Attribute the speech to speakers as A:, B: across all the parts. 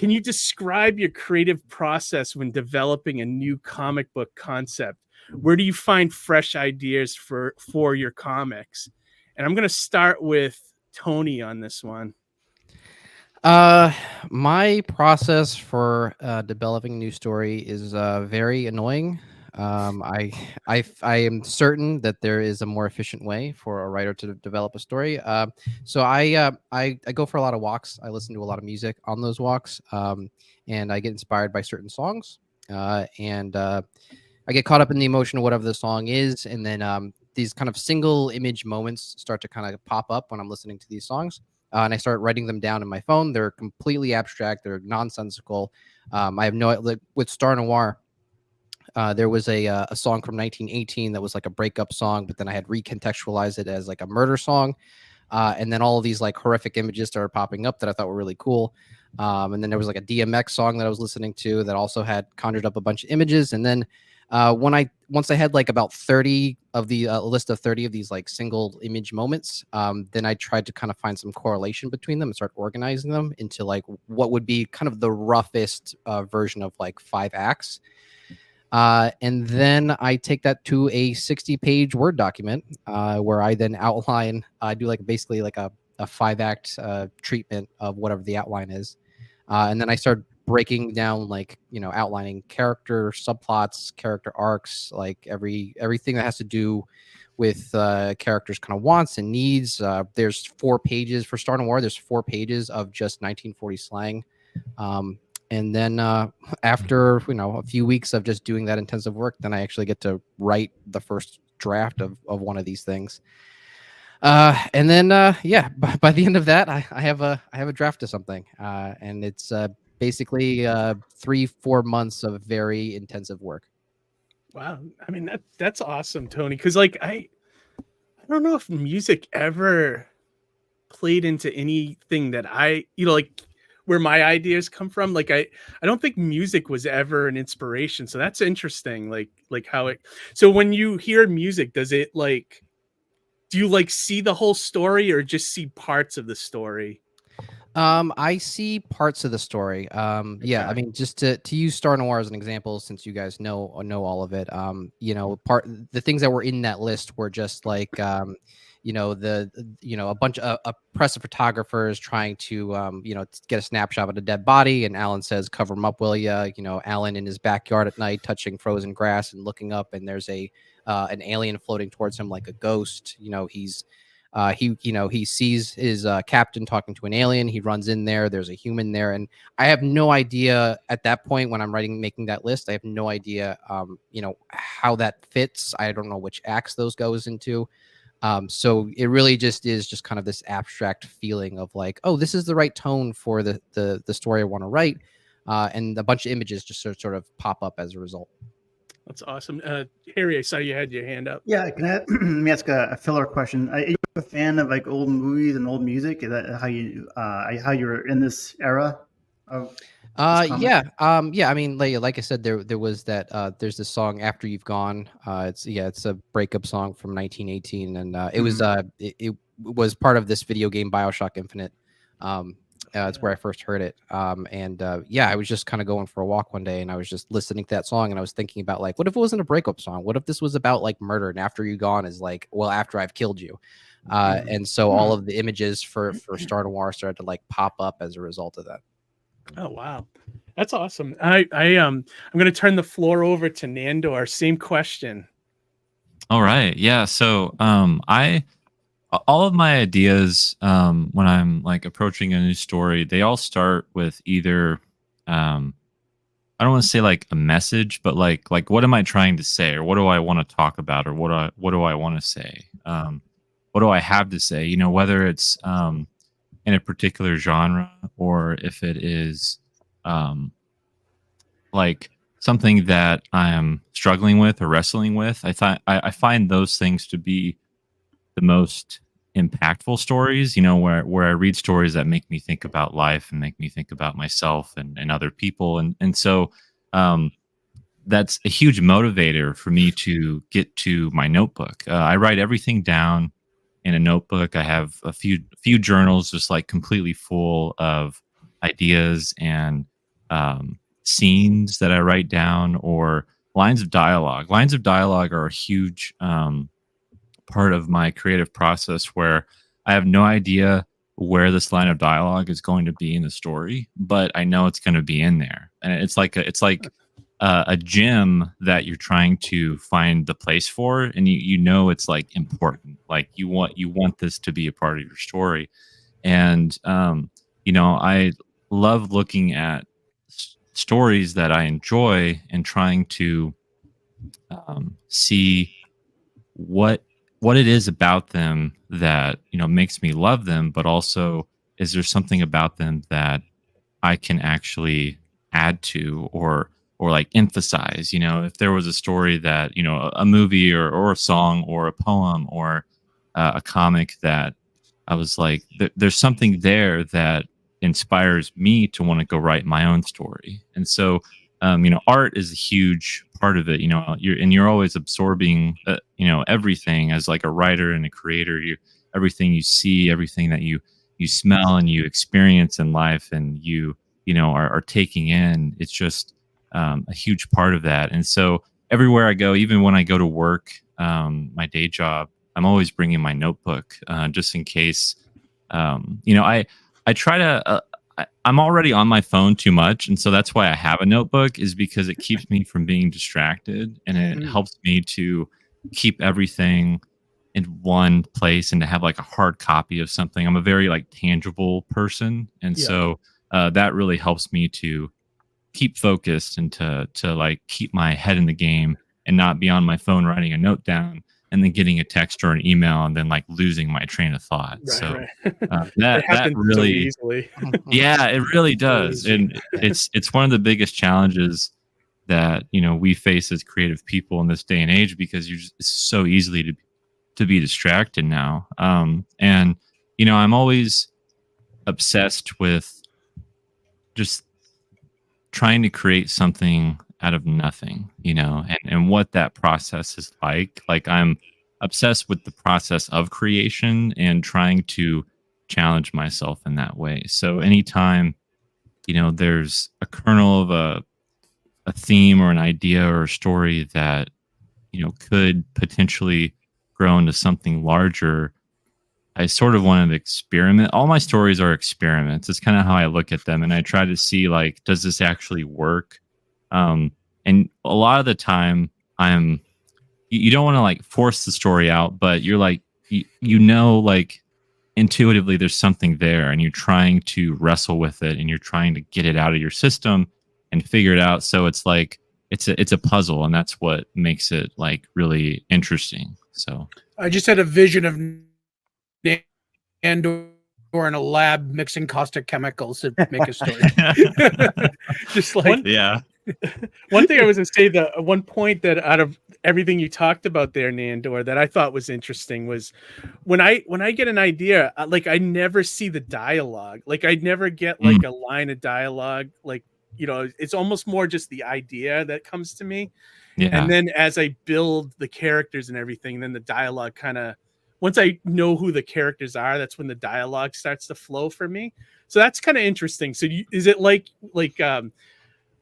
A: can you describe your creative process when developing a new comic book concept? Where do you find fresh ideas for your comics? And I'm going to start with Tony on this one.
B: My process for developing a new story is very annoying. I am certain that there is a more efficient way for a writer to develop a story. So I go for a lot of walks. I listen to a lot of music on those walks, and I get inspired by certain songs. And I get caught up in the emotion of whatever the song is, and then these kind of single image moments start to kind of pop up when I'm listening to these songs. And I start writing them down in my phone. They're completely abstract. They're nonsensical. I have no, like, with Star Noir. There was a song from 1918 that was like a breakup song, but then I had recontextualized it as like a murder song. And then all of these like horrific images started popping up that I thought were really cool. And then there was like a DMX song that I was listening to that also had conjured up a bunch of images. And then once I had like about 30 of the list of 30 of these like single image moments, then I tried to kind of find some correlation between them and start organizing them into like what would be kind of the roughest version of like 5 acts. And then I take that to a 60-page Word document where I then outline, I do like basically like a 5-act treatment of whatever the outline is. And then I start breaking down, like, you know, outlining character subplots, character arcs, like everything that has to do with characters' kind of wants and needs. There's 4 pages for Star Noir. There's 4 pages of just 1940 slang. And then after, you know, a few weeks of just doing that intensive work, then I actually get to write the first draft of one of these things. And then yeah, by the end of that, I have a draft of something, and it's basically 3-4 months of very intensive work.
A: Wow, I mean that's awesome, Tony. Because like I don't know if music ever played into anything that I, you know, like where my ideas come from. Like I don't think music was ever an inspiration. So that's interesting. Like how it. So when you hear music, does it like? Do you like see the whole story or just see parts of the story?
B: I see parts of the story. Yeah, I mean, just to use Star Noir as an example, since you guys know all of it. You know, the things that were in that list were just like, you know, a bunch of a press of photographers trying to, you know, get a snapshot of a dead body, and Alan says, "Cover him up, will ya?" You know, Alan in his backyard at night, touching frozen grass and looking up, and there's an alien floating towards him like a ghost. You know, he sees his captain talking to an alien. He runs in there. There's a human there, and I have no idea at that point when I'm making that list. I have no idea, you know, how that fits. I don't know which acts those goes into. So it really just is just kind of this abstract feeling of like, oh, this is the right tone for the story I want to write, and a bunch of images just sort of pop up as a result.
A: That's awesome. Harry, I saw you had your hand up.
C: Yeah, can let me ask a filler question? Are you a fan of like old movies and old music? Is that how you're in this era of?
B: Yeah. Yeah. I mean, like I said, there was that. There's this song "After You've Gone." It's a breakup song from 1918, and it was part of this video game BioShock Infinite. It's where I first heard it. Yeah, I was just kind of going for a walk one day, and I was just listening to that song, and I was thinking about like, what if it wasn't a breakup song? What if this was about like murder? And "After You Gone" is like, well, after I've killed you. And so all of the images for Star Noir started to like pop up as a result of that.
A: Oh wow, that's awesome. I'm going to turn the floor over to Nandor. Same question.
D: All right, yeah. So all of my ideas when I'm like approaching a new story, they all start with either I don't want to say like a message, but like what am I trying to say, or what do I want to talk about, or what do I want to say? What do I have to say? You know, whether it's in a particular genre, or if it is like something that I am struggling with or wrestling with. I find those things to be the most impactful stories, you know, where I read stories that make me think about life and make me think about myself and other people. And so that's a huge motivator for me to get to my notebook. I write everything down in a notebook. I have a few journals just like completely full of ideas and scenes that I write down, or lines of dialogue. Lines of dialogue are a huge part of my creative process, where I have no idea where this line of dialogue is going to be in the story, but I know it's going to be in there, and it's like a gem that you're trying to find the place for, and you know it's like important. Like you want this to be a part of your story, and I love looking at stories that I enjoy and trying to see what it is about them that makes me love them, but also is there something about them that I can actually add to, or like emphasize. If there was a story that a movie or a song or a poem or a comic that I was like, there's something there that inspires me to want to go write my own story. And so art is a huge part of it. You're always absorbing everything as like a writer and a creator. Everything you see, everything that you smell and you experience in life, and you are taking in. It's just a huge part of that. And so everywhere I go, even when I go to work, my day job, I'm always bringing my notebook, just in case. I try to. I'm already on my phone too much, and so that's why I have a notebook, is because it keeps me from being distracted, and it helps me to keep everything in one place and to have like a hard copy of something. I'm a very like tangible person, and so that really helps me to keep focused and to like keep my head in the game and not be on my phone writing a note down and then getting a text or an email and then like losing my train of thought.
A: Right,
D: so
A: right.
D: that really,
A: so easily.
D: yeah, it really does. And it's one of the biggest challenges that we face as creative people in this day and age, because it's so easily to be distracted now. And I'm always obsessed with just trying to create something out of nothing, and what that process is like. Like, I'm obsessed with the process of creation and trying to challenge myself in that way. So anytime, there's a kernel of a theme or an idea or a story that, could potentially grow into something larger, I sort of want to experiment. All my stories are experiments. It's kind of how I look at them. And I try to see, like, does this actually work? And a lot of the time you don't want to like force the story out, but you're like, like intuitively there's something there, and you're trying to wrestle with it, and you're trying to get it out of your system and figure it out. So it's like, it's a puzzle, and that's what makes it like really interesting. So
E: I just had a vision of Nandor in a lab mixing caustic chemicals to make a story.
A: Just like,
D: yeah.
A: One thing I was going to say, one point that out of everything you talked about there, Nandor, that I thought was interesting was when I get an idea, like I never see the dialogue. Like I never get like a line of dialogue. Like, it's almost more just the idea that comes to me.
D: Yeah.
A: And then as I build the characters and everything, then the dialogue kind of, once I know who the characters are, that's when the dialogue starts to flow for me. So that's kind of interesting. So is it like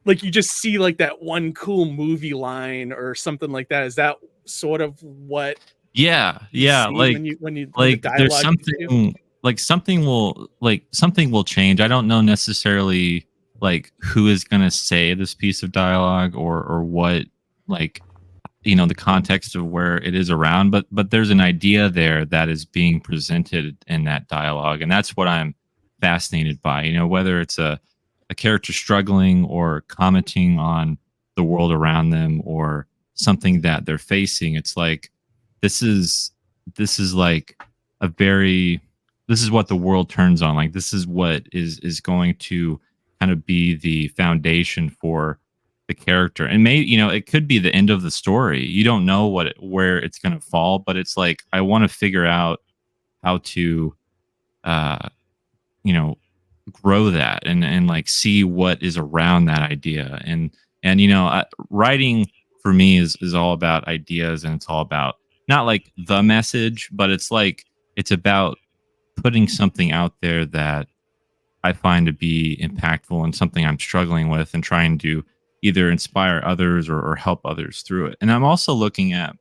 A: you just see like that one cool movie line or something like that? Is that sort of what?
D: Yeah. Like
A: when you
D: like the there's something like something will change. I don't know necessarily like who is going to say this piece of dialogue or what, like, the context of where it is around, but there's an idea there that is being presented in that dialogue. And that's what I'm fascinated by, whether it's a character struggling or commenting on the world around them or something that they're facing. It's like, this is like this is what the world turns on. Like, this is what is going to kind of be the foundation for the character. And maybe, it could be the end of the story. You don't know where it's going to fall, but it's like, I want to figure out how to, grow that and like see what is around that idea. And writing for me is all about ideas, and it's all about not like the message, but it's like, it's about putting something out there that I find to be impactful and something I'm struggling with and trying to either inspire others or help others through it. And I'm also looking at,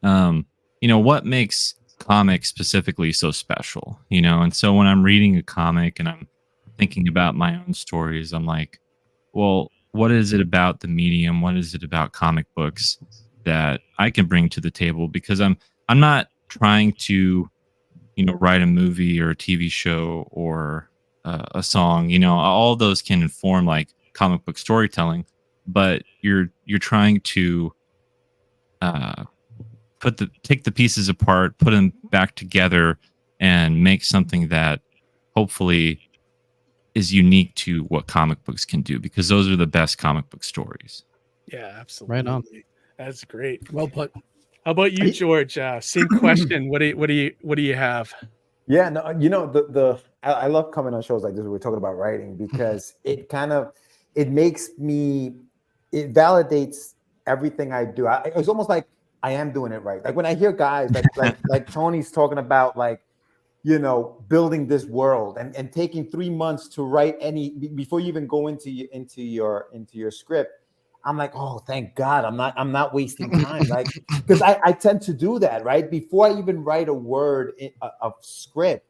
D: what makes comics specifically so special, and so when I'm reading a comic and I'm thinking about my own stories, I'm like, well, what is it about the medium? What is it about comic books that I can bring to the table? Because I'm not trying to, write a movie or a TV show or a song. All those can inform like comic book storytelling, but you're trying to uh, take the pieces apart, put them back together, and make something that hopefully is unique to what comic books can do, because those are the best comic book stories.
A: Yeah, absolutely.
B: Right on.
A: That's great.
E: Well put.
A: How about you, George? Same question. What do you have?
F: Yeah, no, I love coming on shows like this where we're talking about writing, because it validates everything I do. It's almost like I am doing it right. Like when I hear guys like Tony's talking about like, building this world and taking 3 months to write before you even go into your script. I'm like, oh, thank God, I'm not wasting time. Like, because I tend to do that, right? Before I even write a word of script,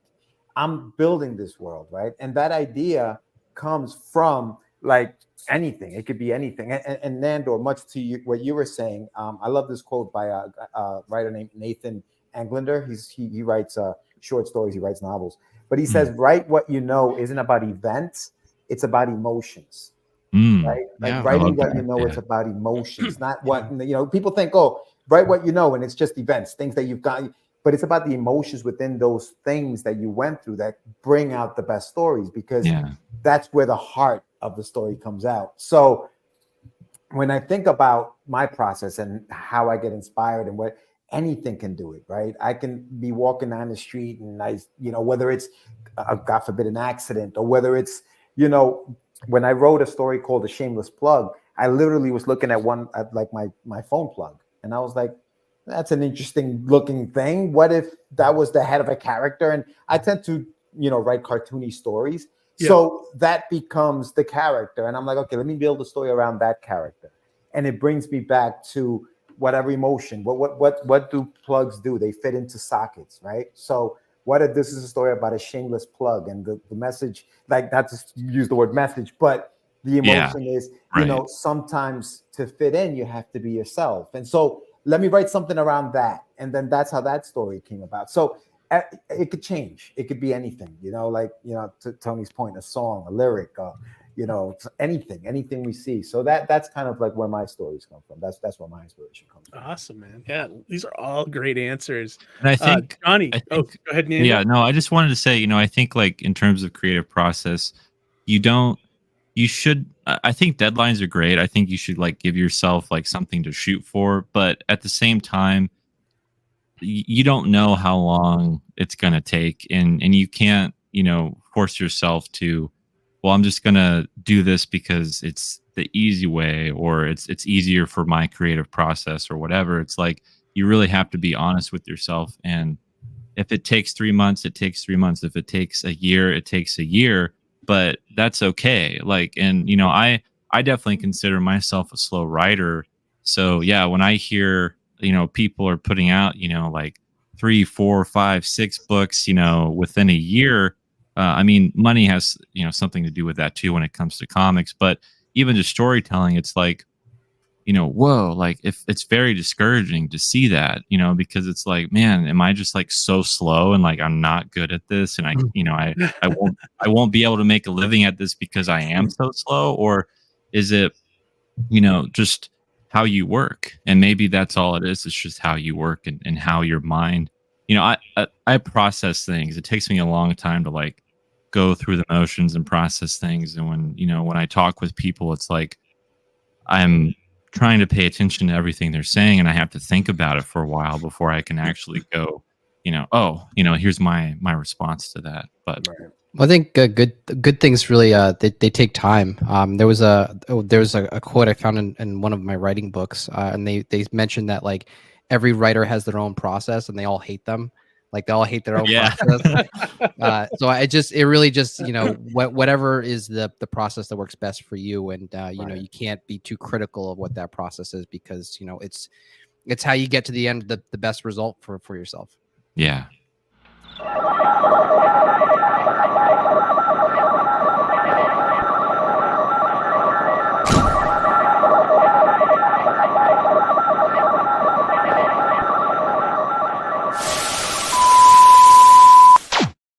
F: I'm building this world, right? And that idea comes from like anything. It could be anything. And Nandor, much to what you were saying, I love this quote by a writer named Nathan Anglender. He writes short stories, he writes novels, but he says, write what you know isn't about events, it's about emotions. Right? Like
B: Yeah,
F: writing what you know, it's about emotions, not what, people think, oh, write what you know, and it's just events, things that you've got, but it's about the emotions within those things that you went through that bring out the best stories, because that's where the heart of the story comes out. So when I think about my process and how I get inspired and what anything can do it, right? I can be walking down the street and whether it's God forbid an accident, or whether it's, when I wrote a story called The Shameless Plug, I literally was looking at my phone plug, and I was like, that's an interesting looking thing. What if that was the head of a character? And I tend to, write cartoony stories. Yeah. So that becomes the character. And I'm like, okay, let me build a story around that character. And it brings me back to whatever emotion. What do plugs do? They fit into sockets, right? So what if this is a story about a shameless plug, and the message, like, not to use the word message, but the emotion is, sometimes to fit in, you have to be yourself. And so let me write something around that. And then that's how that story came about. So it could change. It could be anything, to Tony's point, a song, a lyric, anything we see. So that's kind of like where my stories come from. That's where my inspiration comes from.
A: Awesome, man. Yeah, these are all great answers.
D: And I think
A: Johnny, go ahead, Nando.
D: Yeah, no, I just wanted to say, I think like in terms of creative process, I think deadlines are great. I think you should like give yourself like something to shoot for, but at the same time, you don't know how long it's going to take, and you can't, force yourself to, well, I'm just going to do this because it's the easy way, or it's easier for my creative process, or whatever. It's like, you really have to be honest with yourself. And if it takes 3 months, it takes 3 months. If it takes a year, it takes a year, but that's okay. Like, and, I definitely consider myself a slow writer. So yeah, when I hear, people are putting out, like 3, 4, 5, 6 books, within a year. I mean, money has, something to do with that too when it comes to comics, but even just storytelling, it's like, whoa, like if it's very discouraging to see that, because it's like, man, am I just like so slow and like I'm not good at this, and I won't be able to make a living at this because I am so slow? Or is it, just how you work? And maybe that's all it is. It's just how you work and how your mind, I process things. It takes me a long time to like go through the motions and process things. And when I talk with people, it's like I'm trying to pay attention to everything they're saying, and I have to think about it for a while before I can actually go, here's my response to that. But
B: I think good things really they take time. There was a quote I found in one of my writing books, and they mentioned that like every writer has their own process and they all hate them. Like they all hate their own
D: Yeah.
B: process. So it really just, whatever is the process that works best for you. And, you can't be too critical of what that process is because, it's how you get to the end, the best result for yourself.
D: Yeah.